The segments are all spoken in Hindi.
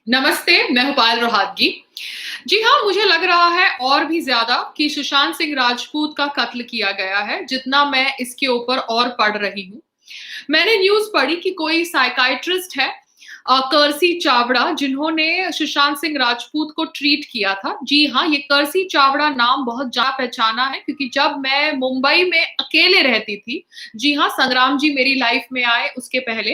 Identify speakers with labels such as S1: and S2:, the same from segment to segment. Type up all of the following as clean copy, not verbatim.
S1: नमस्ते, मैं हूपाल रोहातगी। जी हाँ, मुझे लग रहा है और भी ज़्यादा कि सुशांत सिंह राजपूत का कत्ल किया गया है, जितना मैं इसके ऊपर और पढ़ रही हूँ। मैंने न्यूज़ पढ़ी कि कोई साइकियाट्रिस्ट है कर्सी चावड़ा, जिन्होंने सुशांत सिंह राजपूत को ट्रीट किया था। जी हाँ, ये कर्सी चावड़ा नाम बहुत जाना-पहचाना है, क्योंकि जब मैं मुंबई में अकेले रहती थी, जी हाँ, संग्राम जी मेरी लाइफ में आए उसके पहले,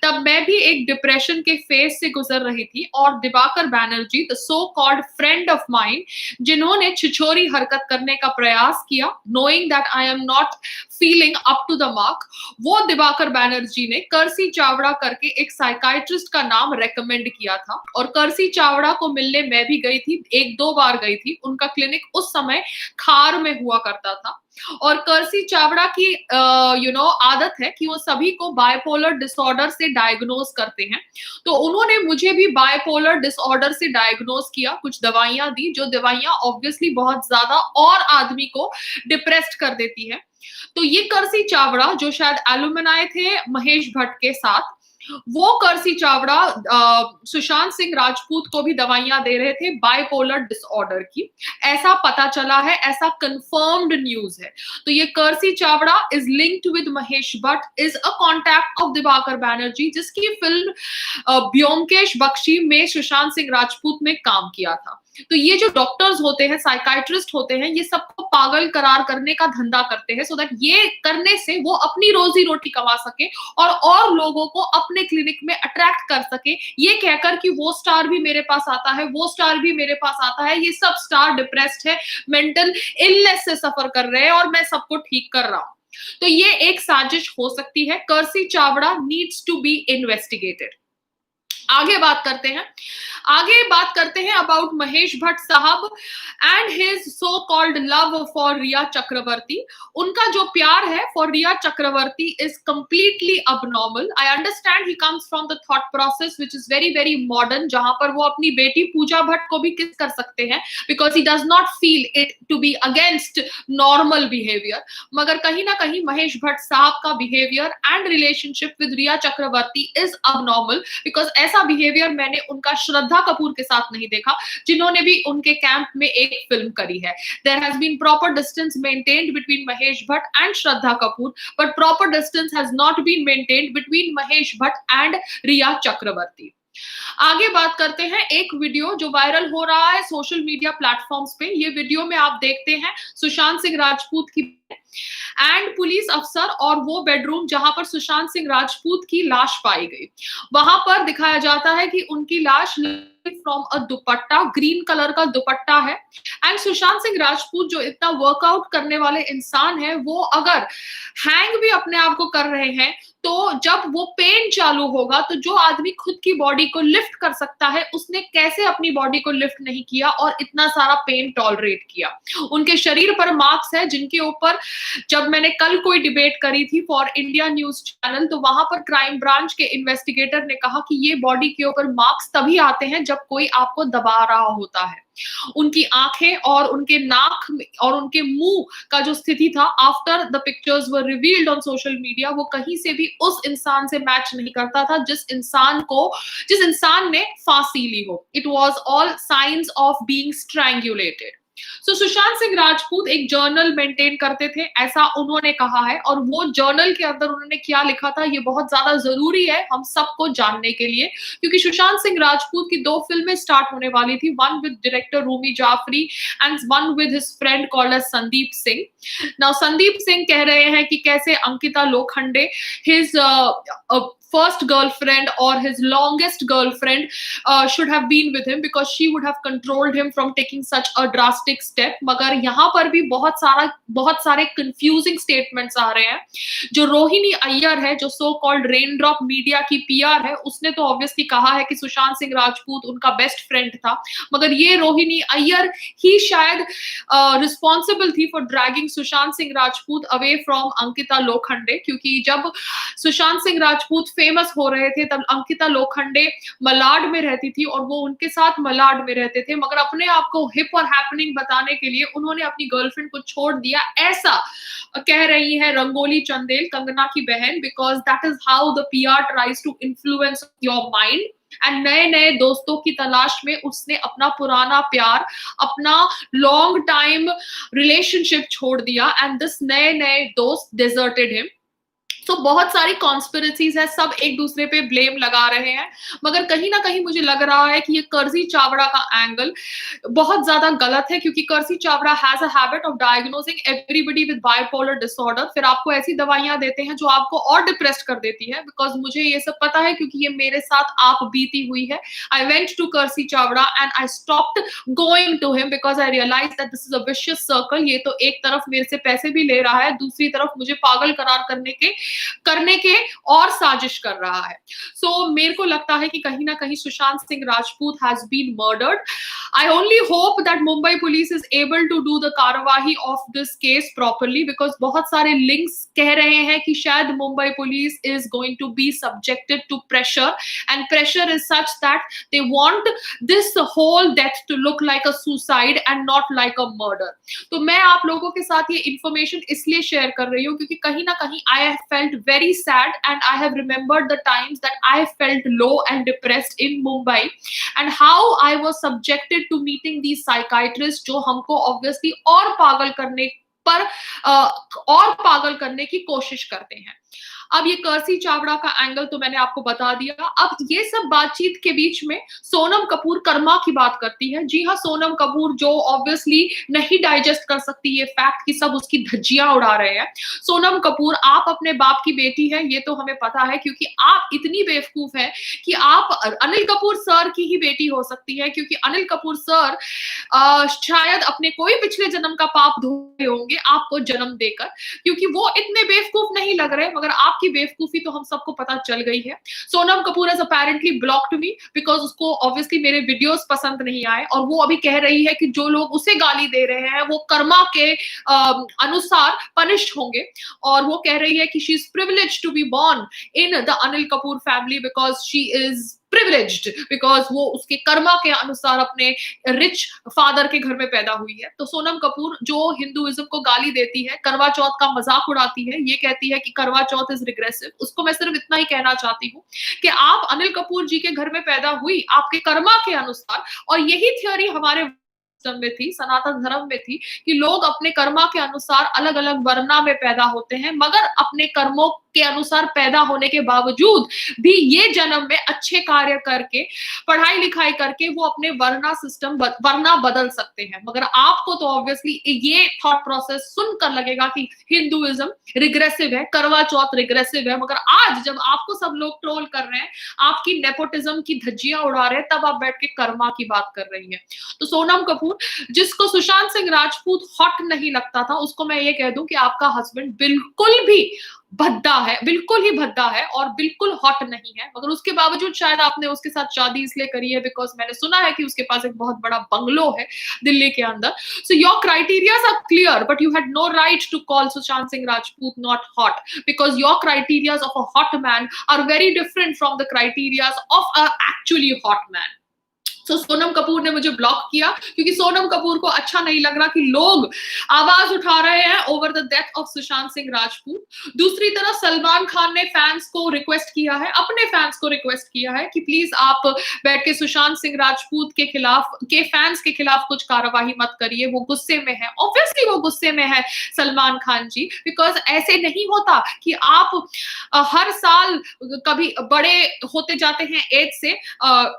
S1: तब मैं भी एक डिप्रेशन के फेज़ से गुज़र रही थी और Diwakar Banerjee, the so called friend of mine, जिन्होंने छिछोरी हरकत करने का प्रयास किया, knowing that I am not feeling up to the mark, वो दिवाकर बैनर्जी ने कर्सी चावड़ा करके एक साइकियाट्रिस्ट का नाम रेकमेंड किया था और कर्सी चावड़ा को मिलने मैं भी गई थी, 1-2 बार गई थी। उनका क्लिनिक उस समय खार में हुआ करता था और कर्सी चावड़ा की आदत है कि वो सभी को बाइपोलर डिसऑर्डर से डायग्नोज करते हैं। तो उन्होंने मुझे भी बाइपोलर डिसऑर्डर से डायग्नोज किया, कुछ दवाइयाँ दी, जो दवाइयाँ ऑब्वियसली बहुत ज़्यादा और आदमी को डिप्रेस्ड कर देती है। तो ये कर्सी चावड़ा जो शायद एलुमनाई थे महेश भट्ट के साथ, वो कर्सी चावड़ा सुशांत सिंह राजपूत को भी दवाइयां दे रहे थे बाइपोलर डिसऑर्डर की। ऐसा पता चला है, ऐसा कंफर्म्ड न्यूज़ है। तो ये Kersi Chavda is linked with Mahesh Bhatt, is a contact of Dibakar Banerjee, जिसकी फिल्म ब्योमकेश बख्शी में सुशांत सिंह राजपूत ने काम किया था। तो ये जो डॉक्टर्स होते हैं, साइकियाट्रिस्ट होते हैं, ये सबको पागल करार करने का धंधा करते हैं, सो दैट ये करने से वो अपनी रोजी रोटी कमा सके और लोगों को अपने क्लिनिक में अट्रैक्ट कर सके, ये कहकर कि वो स्टार भी मेरे पास आता है, वो स्टार भी मेरे पास आता है, ये सब स्टार डिप्रेस्ड है, मेंटल इलनेस से सफर कर रहे हैं और मैं सबको ठीक कर रहा हूं। तो ये एक साजिश हो सकती है। Kersi Chavda needs to be investigated. आगे बात करते हैं अबाउट महेश भट्ट साहब and his so called love for Rhea Chakraborty. उनका जो प्यार है for Rhea Chakraborty is completely abnormal. I understand he comes from the thought process which is very very modern, जहां पर वो अपनी बेटी पूजा भट्ट को भी किस कर सकते हैं, because he does not feel it to be against normal behaviour. मगर कहीं ना कहीं महेश भट्ट साहब का behaviour and relationship with Rhea Chakraborty is abnormal, because ऐसा बिहेवियर मैंने उनका श्रद्धा कपूर के साथ नहीं देखा, जिन्होंने भी उनके कैंप में एक फिल्म करी है। There has been proper distance maintained between Mahesh Bhatt and Shraddha Kapoor, but proper distance has not been maintained between Mahesh Bhatt and Rhea Chakraborty. आगे बात करते हैं एक वीडियो जो वायरल हो रहा है सोशल मीडिया प्लेटफॉर्म्स पे। ये वीडियो में आप देखते हैं सुशांत सिंह राजपूत की एंड पुलिस अफसर और वो बेडरूम जहां पर सुशांत सिंह राजपूत की लाश पाई गई। वहां पर दिखाया जाता है कि उनकी लाश from a dupatta, green colour का दुपट्टा है। एंड सुशांत सिंह राजपूत जो इतना वर्कआउट करने वाले इंसान है, वो अगर हैंग भी अपने आप को कर रहे हैं, तो जब वो पेन चालू होगा तो जो आदमी खुद की बॉडी को लिफ्ट कर सकता है, उसने कैसे अपनी बॉडी को लिफ्ट नहीं किया और इतना सारा पेन टॉलरेट किया। उनके शरीर पर मार्क्स है, जिनके ऊपर जब मैंने कल कोई डिबेट करी थी फॉर इंडिया न्यूज चैनल, तो वहां पर क्राइम ब्रांच के इन्वेस्टिगेटर ने कहा कि ये बॉडी के ऊपर मार्क्स तभी आते हैं जब कोई आपको दबा रहा होता है। उनकी आंखें और उनके नाक और उनके मुंह का जो स्थिति था after the pictures were revealed on social media, वो कहीं से भी उस इंसान से मैच नहीं करता था जिस इंसान ने फांसी ली हो। It was all science of being strangulated. So Sushant Singh Rajput एक जर्नल मेंटेन करते थे, ऐसा उन्होंने कहा है, और वो जर्नल के अंदर उन्होंने क्या लिखा था ये बहुत ज्यादा जरूरी है हम सबको जानने के लिए, क्योंकि सुशांत सिंह राजपूत की 2 फिल्में स्टार्ट होने वाली थी, one with director Rumy Jafry and one with his friend called as Sandeep Singh. Now Sandeep Singh कह रहे हैं कि कैसे Ankita Lokhande, his first girlfriend or his longest girlfriend should have been with him because she would have controlled him from taking such a drastic step। मगर यहाँ पर भी बहुत सारे confusing statements आ रहे हैं। जो रोहिणी अय्यर है, जो so called रेनड्रॉप मीडिया की पीआर है, उसने तो ऑब्वियसली कहा है कि सुशांत सिंह राजपूत उनका बेस्ट फ्रेंड था, मगर ये रोहिणी अय्यर ही शायद रिस्पॉन्सिबल थी for dragging Sushant Singh Rajput away from Ankita Lokhande, क्योंकि जब सुशांत सिंह राजपूत फेमस हो रहे थे तब अंकिता लोखंडे मलाड में रहती थी और वो उनके साथ मलाड में रहते थे, मगर अपने आप को हिप और हैपनिंग बताने के लिए उन्होंने अपनी गर्लफ्रेंड को छोड़ दिया, ऐसा कह रही है रंगोली चंदेल, कंगना की बहन, because that is how the PR tries to influence your mind. And नए नए दोस्तों की तलाश में उसने अपना पुराना प्यार, अपना लॉन्ग टाइम रिलेशनशिप छोड़ दिया एंड दिस नए नए दोस्त डिजर्टेड हिम। तो बहुत सारी कॉन्स्पिरेसीज है, सब एक दूसरे पे ब्लेम लगा रहे हैं, मगर कहीं ना कहीं मुझे लग रहा है कि ये कर्जी चावड़ा का एंगल बहुत ज्यादा गलत है, क्योंकि Kersi Chavda has a habit of diagnosing everybody with bipolar disorder. फिर आपको ऐसी दवाइयां देते हैं जो आपको और डिप्रेस्ड कर देती है, बिकॉज मुझे ये सब पता है क्योंकि ये मेरे साथ आप बीती हुई है। I went to Kersi Chavda and I stopped going to him because I realise that this is a vicious circle. ये तो एक तरफ मेरे से पैसे भी ले रहा है, दूसरी तरफ मुझे पागल करार करने के और साजिश कर रहा है। सो मेरे को लगता है कि कहीं ना कहीं Sushant Singh Rajput has been murdered. I only hope that Mumbai police is able to do the कार्यवाही of this case properly, because बहुत सारे लिंक्स कह रहे हैं कि शायद Mumbai police is going to be subjected to pressure and pressure is such that they want this whole death to look like a suicide and not like a murder. तो मैं आप लोगों के साथ ये इंफॉर्मेशन इसलिए शेयर कर रही हूँ क्योंकि कहीं ना कहीं I have felt very sad and I have remembered the times that I felt low and depressed in Mumbai and how I was subjected to meeting these psychiatrists जो हमको obviously और पागल करने पर और पागल करने की कोशिश करते हैं। अब ये कर्सी चावड़ा का एंगल तो मैंने आपको बता दिया। अब ये सब बातचीत के बीच में सोनम कपूर कर्मा की बात करती है। जी हाँ, सोनम कपूर जो ऑब्वियसली नहीं डाइजेस्ट कर सकती ये फैक्ट कि सब उसकी धज्जियां उड़ा रहे हैं। सोनम कपूर, आप अपने बाप की बेटी है, ये तो हमें पता है, क्योंकि आप इतनी बेवकूफ है कि आप अनिल कपूर सर की ही बेटी हो सकती है, क्योंकि अनिल कपूर सर शायद अपने कोई पिछले जन्म का पाप धोए होंगे आपको जन्म देकर, क्योंकि वो इतने बेवकूफ नहीं लग रहे, मगर आपकी बेवकूफी तो हम सबको पता चल गई है। Sonam Kapoor has apparently blocked me because उसको ऑब्वियसली मेरे वीडियोस पसंद नहीं आए, और वो अभी कह रही है कि जो लोग उसे गाली दे रहे हैं वो कर्मा के अनुसार पनिश होंगे, और वो कह रही है कि she is privileged to be born in the Anil Kapoor family because she is privileged, because वो उसके कर्मा के अनुसार अपने रिच फादर के घर में पैदा हुई है। तो सोनम कपूर जो हिंदुइज्म को गाली देती है, करवा चौथ का मजाक उड़ाती है, ये कहती है कि करवा चौथ इज रिग्रेसिव, उसको मैं सिर्फ इतना ही कहना चाहती हूँ कि आप अनिल कपूर जी के घर में पैदा हुई आपके कर्मा के अनुसार, और यही थ्योरी हमारे में थी, सनातन धर्म में थी, कि लोग अपने कर्मा के अनुसार अलग अलग वर्णा में पैदा होते हैं, मगर अपने कर्मों के अनुसार पैदा होने के बावजूद भी ये जन्म में अच्छे कार्य करके, पढ़ाई लिखाई करके वो अपने वर्णा सिस्टम वर्णा बदल सकते हैं। मगर आपको तो ऑब्वियसली ये थॉट प्रोसेस सुनकर लगेगा कि हिंदुइज्म रिग्रेसिव है, करवा चौथ रिग्रेसिव है, मगर आज जब आपको सब लोग ट्रोल कर रहे हैं, आपकी नेपोटिज्म की धज्जियां उड़ा रहे हैं, तब आप बैठ के कर्मा की बात कर रही है। तो सोनम कपूर, जिसको सुशांत सिंह राजपूत हॉट नहीं लगता था, उसको मैं ये कह दूं कि आपका हस्बैंड बिल्कुल भी भद्दा है, बिल्कुल ही भद्दा है और बिल्कुल हॉट नहीं है, मगर उसके बावजूद शायद आपने उसके साथ शादी इसलिए करी है बिकॉज मैंने सुना है कि उसके पास एक बहुत बड़ा बंगलो है दिल्ली के अंदर। So your criterias are clear, but you had no right to call Sushant Singh Rajput not hot, because your criterias of a hot man are very different from the criterias of a actually hot man. तो सोनम कपूर ने मुझे ब्लॉक किया क्योंकि सोनम कपूर को अच्छा नहीं लग रहा कि लोग आवाज उठा रहे हैं over the death of Sushant Singh Rajput. दूसरी तरफ सलमान खान ने फैंस को रिक्वेस्ट किया है, अपने फैंस को रिक्वेस्ट किया है कि प्लीज आप बैठ के सुशांत सिंह राजपूत के खिलाफ, के फैंस के खिलाफ कुछ कार्यवाही मत करिए, वो गुस्से में है। ऑब्वियसली वो गुस्से में है सलमान खान जी, बिकॉज ऐसे नहीं होता कि आप हर साल कभी बड़े होते जाते हैं एज से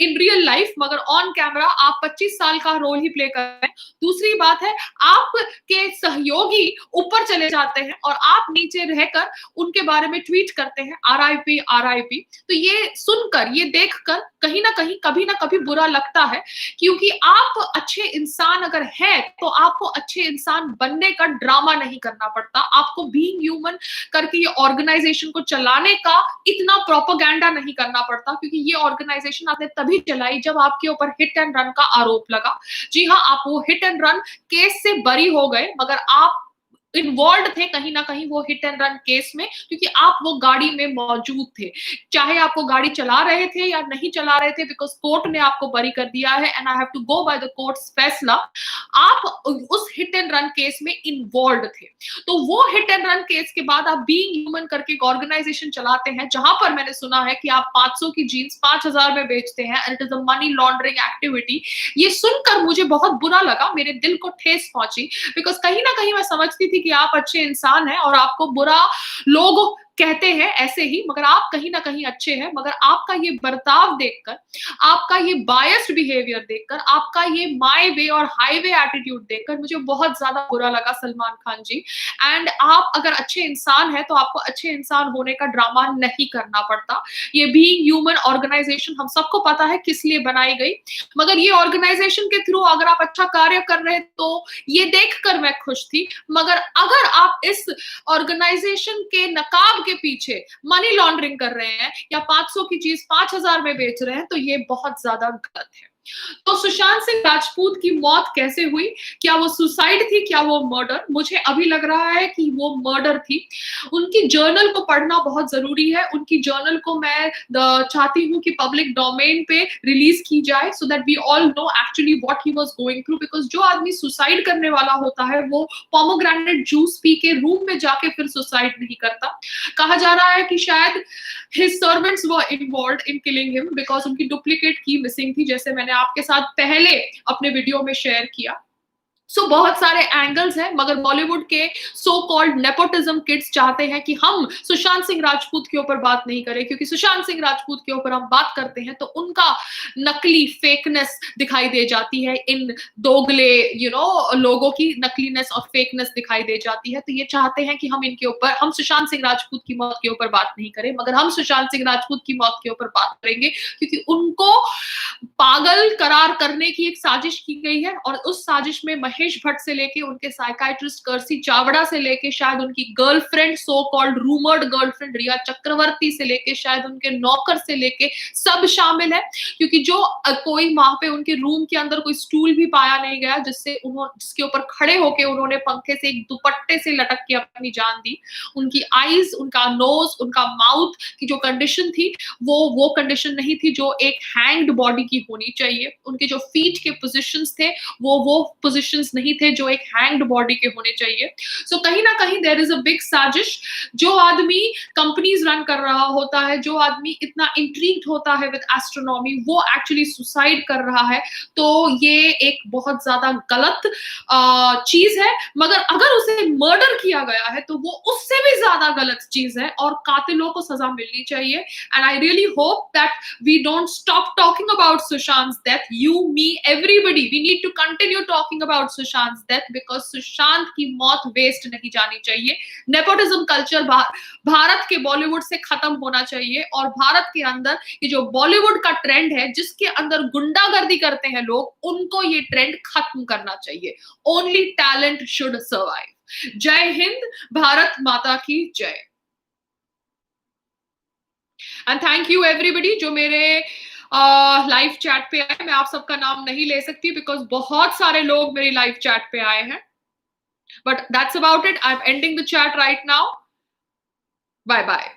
S1: इन रियल लाइफ, मगर ऑन कैमरा आप 25 साल का रोल ही प्ले कर रहे हैं। दूसरी बात है, आपके सहयोगी ऊपर चले जाते हैं और आप नीचे रहकर उनके बारे में ट्वीट करते हैं RIP RIP। तो ये सुनकर, ये देखकर कहीं ना कहीं कभी ना कभी बुरा लगता है, क्योंकि आप अच्छे इंसान अगर हैं तो आपको अच्छे इंसान बनने का ड्रामा नहीं करना पड़ता, आपको बीइंग ह्यूमन करके ये ऑर्गेनाइजेशन को चलाने का इतना प्रोपेगेंडा नहीं करना पड़ता, क्योंकि ये ऑर्गेनाइजेशन आपने तभी चलाई जब आपके ऊपर हिट एंड रन का आरोप लगा। जी हाँ, आप वो हिट एंड रन केस से बरी हो गए, मगर आप इन्वॉल्व थे कहीं ना कहीं वो हिट एंड रन केस में, क्योंकि आप वो गाड़ी में मौजूद थे, चाहे आप वो गाड़ी चला रहे थे या नहीं चला रहे थे, बिकॉज कोर्ट ने आपको बरी कर दिया है and I have to go by the courts फैसला। आप उस हिट एंड रन केस में इन्वॉल्व थे। तो वो हिट एंड रन केस के बाद आप बीइंग ह्यूमन करके एक ऑर्गेनाइजेशन चलाते हैं, जहां पर मैंने सुना है कि आप 500 की जीन्स 5000 में बेचते हैं and it is a money laundering activity. ये सुनकर मुझे बहुत बुरा लगा, मेरे दिल को ठेस पहुंची, बिकॉज कहीं ना कहीं मैं समझती थी कि आप अच्छे इंसान हैं और आपको बुरा लोग कहते हैं ऐसे ही, मगर आप कहीं ना कहीं अच्छे हैं। मगर आपका ये बर्ताव देखकर, आपका ये बायस्ड बिहेवियर देखकर, आपका ये माय वे और हाईवे एटीट्यूड देखकर मुझे बहुत ज्यादा बुरा लगा सलमान खान जी। एंड आप अगर अच्छे इंसान हैं तो आपको अच्छे इंसान होने का ड्रामा नहीं करना पड़ता। ये बीइंग ह्यूमन ऑर्गेनाइजेशन हम सबको पता है किस लिए बनाई गई, मगर ये ऑर्गेनाइजेशन के थ्रू अगर आप अच्छा कार्य कर रहे हैं तो ये देखकर मैं खुश थी। मगर अगर आप इस ऑर्गेनाइजेशन के नकाब के पीछे मनी लॉन्ड्रिंग कर रहे हैं या 500 की चीज 5000 में बेच रहे हैं, तो ये बहुत ज्यादा गलत है। तो सुशांत सिंह राजपूत की मौत कैसे हुई? क्या वो सुसाइड थी, क्या वो मर्डर? मुझे अभी लग रहा है कि वो मर्डर थी। उनकी जर्नल को पढ़ना बहुत जरूरी है। उनकी जर्नल को मैं चाहती हूँ कि पब्लिक डोमेन पे रिलीज की जाए, so that we all know actually what he was going through. Because जो आदमी सुसाइड करने वाला होता है वो पोमोग्रेनेट जूस पी के रूम में जाके फिर सुसाइड नहीं करता। कहा जा रहा है कि शायद his servants were involved in killing him because उनकी डुप्लीकेट की मिसिंग थी, जैसे मैंने आपके साथ पहले अपने वीडियो में शेयर किया। सो बहुत सारे एंगल्स हैं, मगर बॉलीवुड के सो कॉल्ड नेपोटिज्म किड्स चाहते हैं कि हम सुशांत सिंह राजपूत के ऊपर बात नहीं करें, क्योंकि सुशांत सिंह राजपूत के ऊपर हम बात करते हैं तो उनका नकली फेकनेस दिखाई दे जाती है, इन दोगले लोगों की नकलीनेस और फेकनेस दिखाई दे जाती है। तो ये चाहते हैं कि हम इनके ऊपर, हम सुशांत सिंह राजपूत की मौत के ऊपर बात नहीं करें, मगर हम सुशांत सिंह राजपूत की मौत के ऊपर बात करेंगे, क्योंकि उनको पागल करार करने की एक साजिश की गई है। और उस साजिश में महेश भट्ट से लेके उनके साइकाइट्रिस्ट कर्सी चावड़ा से लेके शायद उनकी girlfriend, so called rumoured girlfriend Rhea Chakraborty से लेके शायद उनके नौकर से लेके सब शामिल है। क्योंकि जो कोई वहां पे उनके रूम के अंदर कोई स्टूल भी पाया नहीं गया जिसके ऊपर खड़े होके उन्होंने पंखे से एक दुपट्टे से लटक के अपनी जान दी। उनकी आईज, उनका नोज, उनका माउथ की जो कंडीशन थी वो कंडीशन नहीं थी जो एक हैंग्ड बॉडी की होनी चाहिए। उनके जो फीट के पोजीशंस थे वो पोजीशंस नहीं थे जो एक हैंग्ड बॉडी के होने चाहिए। सो कहीं ना कहीं देयर इज अ बिग साजिश। जो आदमी कंपनीज रन कर रहा होता है, जो आदमी इतना इंट्रीग्ड होता है विद एस्ट्रोनॉमी, वो एक्चुअली सुसाइड कर रहा है। तो ये एक बहुत ज्यादा गलत चीज है। मगर अगर उसे मर्डर किया गया है तो वो उससे भी ज्यादा गलत चीज है और कातिलों को सजा मिलनी चाहिए। And I really hope that we don't stop talking about Sushant's death. You, me, everybody, we need to continue talking about Sushant's death because Sushant की मौत वेस्ट नहीं जानी चाहिए। नेपोटिज्म कल्चर भारत के बॉलीवुड से खत्म होना चाहिए और भारत के अंदर ये जो बॉलीवुड का ट्रेंड है जिसके अंदर गुंडागर्दी करते हैं लोग, उनको ये ट्रेंड खत्म करना चाहिए। Only talent should survive. जय हिंद, भारत माता की जय। एंड थैंक यू एवरीबडी जो मेरे लाइव चैट पे आए। मैं आप सबका नाम नहीं ले सकती बिकॉज बहुत सारे लोग मेरी लाइव चैट पे आए हैं, but that's about it. I am ending the chat right now. Bye bye.